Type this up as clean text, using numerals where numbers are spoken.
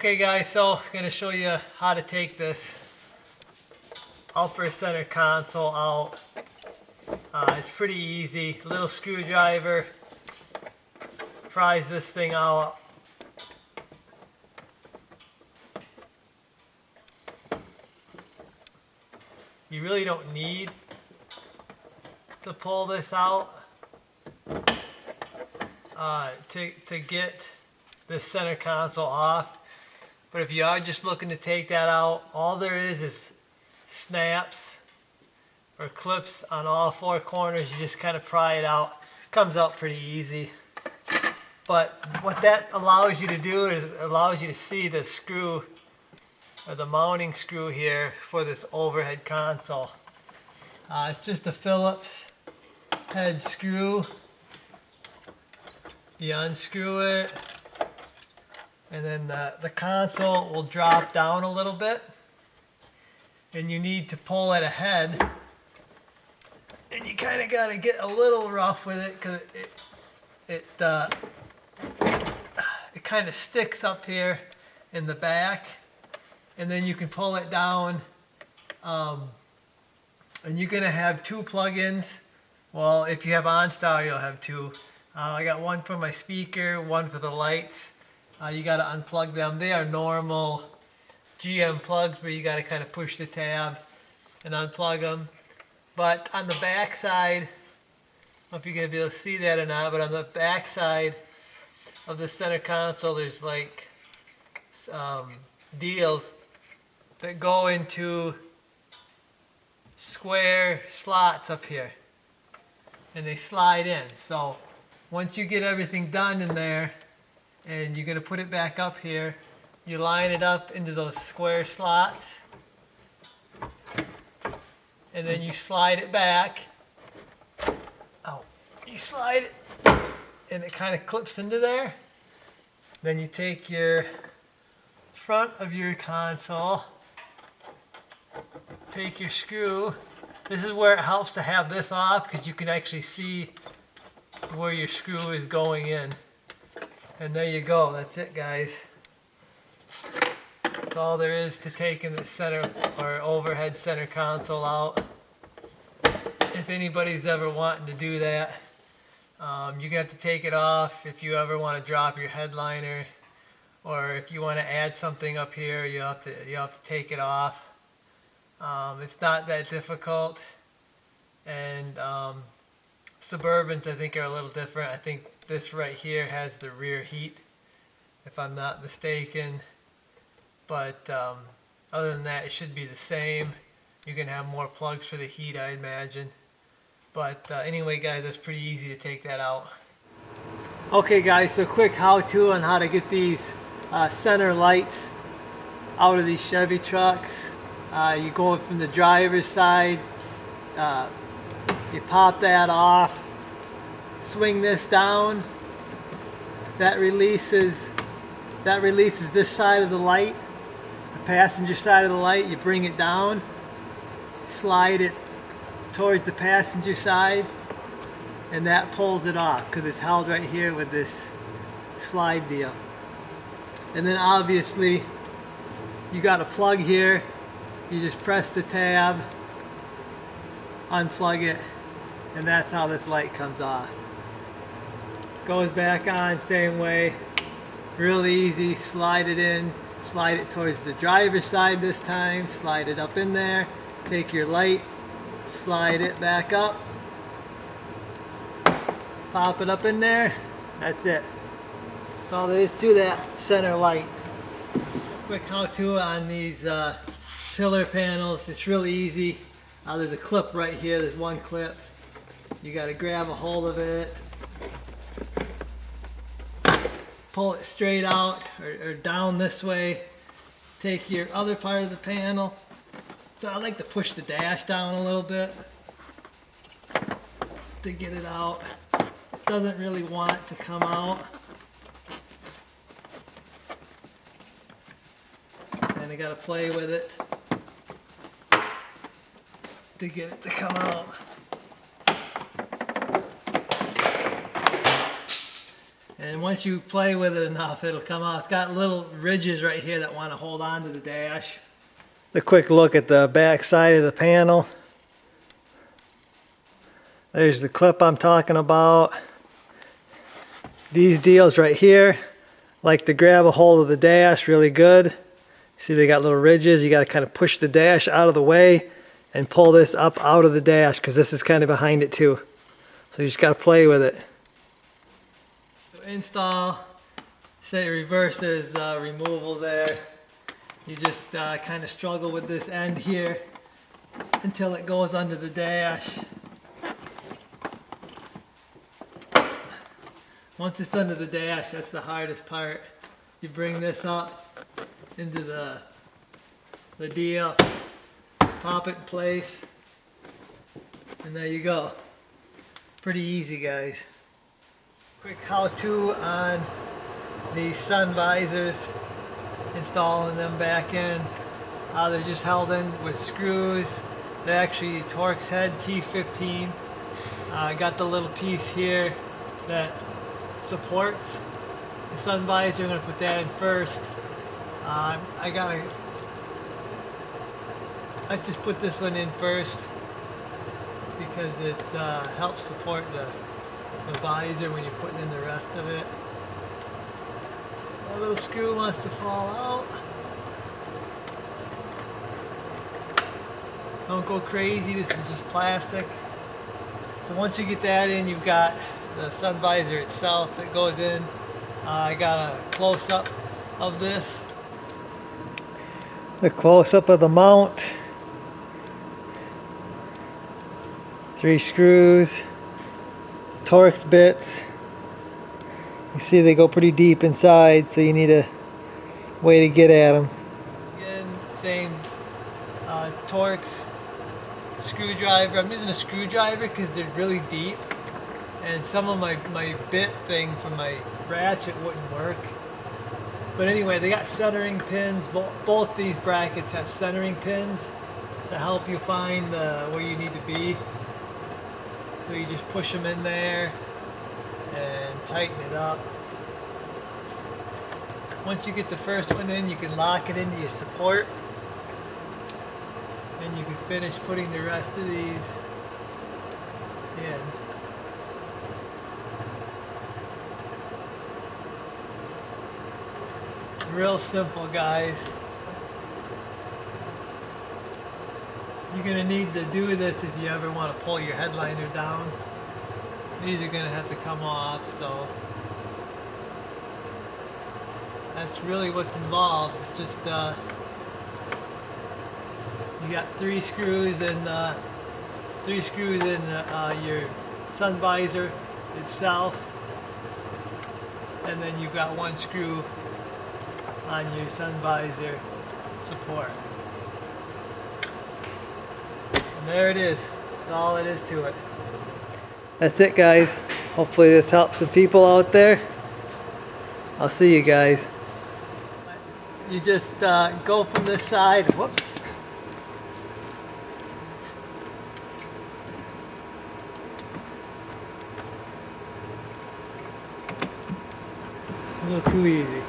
Okay guys, so I'm going to show you how to take this upper center console out. It's pretty easy. Little screwdriver pries this thing out. You really don't need to pull this out to get this center console off. But if you are just looking to take that out, all there is snaps or clips on all four corners. You just kind of pry it out. Comes out pretty easy. But what that allows you to do is it allows you to see the screw or the mounting screw here for this overhead console. It's just a Phillips head screw. You unscrew it, and then the console will drop down a little bit, and you need to pull it ahead, and you kind of got to get a little rough with it because it kind of sticks up here in the back, and then you can pull it down, and you're going to have two plug-ins. Well, if you have OnStar, you'll have two. I got one for my speaker, one for the lights. You got to unplug them. They are normal GM plugs where you got to kind of push the tab and unplug them. But on the back side, I don't know if you're going to be able to see that or not, but on the back side of the center console, there's like deals that go into square slots up here, and they slide in. So once you get everything done in there and you're going to put it back up here, you line it up into those square slots, and then you slide it back. You slide it and it kind of clips into there. Then you take your front of your console, take your screw. This is where it helps to have this off because you can actually see where your screw is going in. And there you go. That's it, guys. That's all there is to taking the center or overhead center console out. If anybody's ever wanting to do that, you're going to have to take it off if you ever want to drop your headliner, or if you want to add something up here, you have to take it off. It's not that difficult, and Suburbans I think are a little different. I think this right here has the rear heat, if I'm not mistaken, but other than that it should be the same. You can have more plugs for the heat, I imagine. But anyway guys, that's pretty easy to take that out. Okay guys, so quick how-to on how to get these center lights out of these Chevy trucks. You go from the driver's side, you pop that off, swing this down, that releases this side of the light, the passenger side of the light. You bring it down, slide it towards the passenger side, and that pulls it off because it's held right here with this slide deal. And then obviously you got a plug here. You just press the tab, unplug it, and that's how this light comes off. Goes back on same way. Really easy. Slide it in, slide it towards the driver's side this time, slide it up in there, take your light, slide it back up, pop it up in there. That's it. That's all there is to that center light. Quick how-to on these pillar panels. It's really easy. There's a clip right here. There's one clip. You got to grab a hold of it, pull it straight out or down this way. Take your other part of the panel. So I like to push the dash down a little bit to get it out. It doesn't really want to come out. And I got to play with it to get it to come out. And once you play with it enough, it'll come out. It's got little ridges right here that want to hold on to the dash. A quick look at the back side of the panel. There's the clip I'm talking about. These deals right here like to grab a hold of the dash really good. See, they got little ridges. You got to kind of push the dash out of the way and pull this up out of the dash because this is kind of behind it too. So you just got to play with it. So install, say reverses removal there. You just kind of struggle with this end here until it goes under the dash. Once it's under the dash, that's the hardest part. You bring this up into the deal, pop it in place, and there you go. Pretty easy, guys. Quick how-to on these sun visors, installing them back in. They're just held in with screws. They're actually Torx head T15. I got the little piece here that supports the sun visor. I'm going to put that in first. I just put this one in first because it helps support the visor when you're putting in the rest of it. That little screw wants to fall out. Don't go crazy, this is just plastic. So once you get that in, you've got the sun visor itself that goes in. I got a close-up of this. The close-up of the mount. 3 screws, Torx bits. You see they go pretty deep inside, so you need a way to get at them. Again, same Torx screwdriver. I'm using a screwdriver because they're really deep. And some of my bit thing for my ratchet wouldn't work. But anyway, they got centering pins. Both these brackets have centering pins to help you find where you need to be. So you just push them in there and tighten it up. Once you get the first one in, you can lock it into your support. And you can finish putting the rest of these in. Real simple, guys. You're going to need to do this if you ever want to pull your headliner down. These are going to have to come off, so that's really what's involved. It's just you got 3 screws in your sun visor itself, and then you've got 1 screw on your sun visor support. And there it is. That's all it is to it. That's it, guys. Hopefully this helps some people out there. I'll see you guys. You just go from this side. Whoops. A little too easy.